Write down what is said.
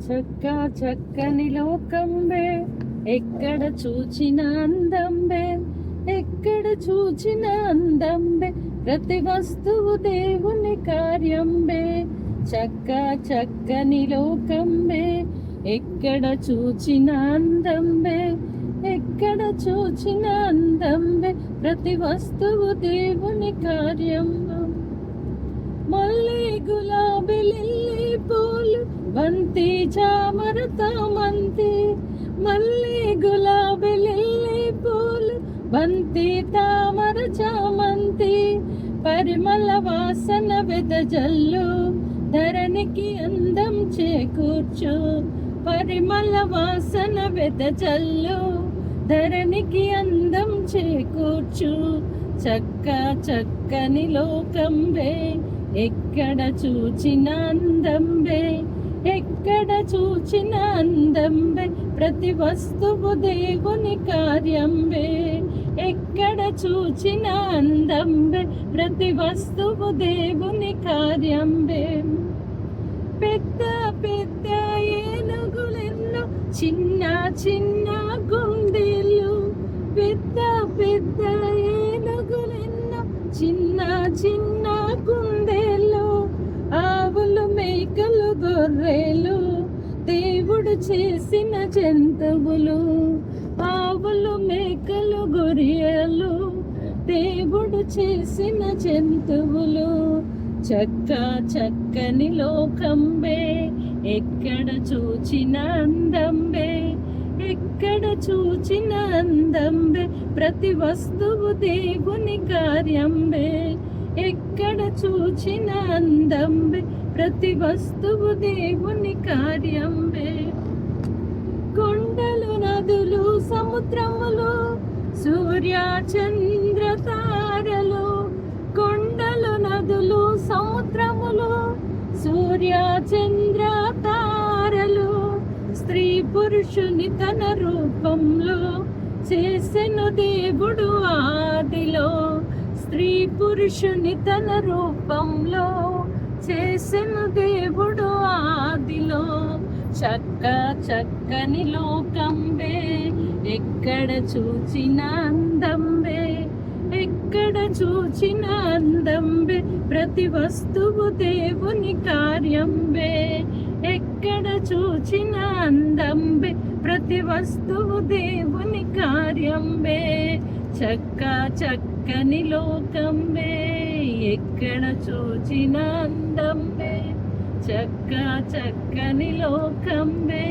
చక్క చక్కని లోకంబే, ఎక్కడ చూచిన అందంబే, ఎక్కడ చూచిన అందంబే, ప్రతి వస్తువు దేవుని కార్యంబే. చక్క చక్కని లోకంబే, ఎక్కడ చూచిన అందంబే, ఎక్కడ చూచిన అందంబే, ప్రతి వస్తువు దేవుని కార్యం. మల్లె గులాబీ లిల్లీ పూలు, బంతి చామర తామంతి. మల్లె గులాబీ లిల్లీ పూలు, బంతి తామర చామంతి. పరిమళ వాసన వెదజల్లు, ధరణికి అందం చేకూర్చు. పరిమళ వాసన వెదజల్లు, ధరణికి అందం చేకూర్చు. చక్క చక్కని లోకంబే, ఎక్కడ చూచిన అందంబే, ఎక్కడ చూచిన అందంబే, ప్రతి వస్తువు దేవుని కార్యంబే. ఎక్కడ చూచిన అందంబే, ప్రతి వస్తువు దేవుని కార్యంబే. పెద్ద పెద్ద ఏనుగులెన్నో, చిన్న చిన్న గుండెలు. పెద్ద పెద్ద ఏనుగులెన్నో, చిన్న చిన్న గుండెలు. ఆవులు మేకలు గొర్రెలు, దేవుడు చేసిన జంతువులు. ఆవులు మేకలు గొర్రెలు, దేవుడు చేసిన జంతువులు. చక్క చక్కని లోకంబే, ఎక్కడ చూచిన అందంబే, ఎక్కడ చూచిన అందంబే, ప్రతి వస్తువు దేవుని కార్యంబే. ఎక్కడ చూచిన అందంబే, ప్రతి వస్తువు దేవుని కార్యంబే. కొండలు నదులు సముద్రములు, సూర్య చంద్ర తారలు. కొండలు నదులు సముద్రములు, సూర్య చంద్ర తారలు. స్త్రీ పురుషుని తన రూపంలో చేసెను దేవుడు ఆదిలో. స్త్రీ పురుషుని తన రూపంలో చేసెను దేవుడు ఆదిలో. చక్క చక్కని లోకంబే, ఎక్కడ చూచిన అందంబే, ఎక్కడ చూచిన అందంబే, ప్రతి వస్తువు దేవుని కార్యంబే. ఎక్కడ చూచిన అందంబే, ప్రతి వస్తువు దేవుని కార్యంబే. చక్క చక్కని లోకంబే, ఎక్కడ చూచిన అందంబే, చక్క చక్కని లోకంబే.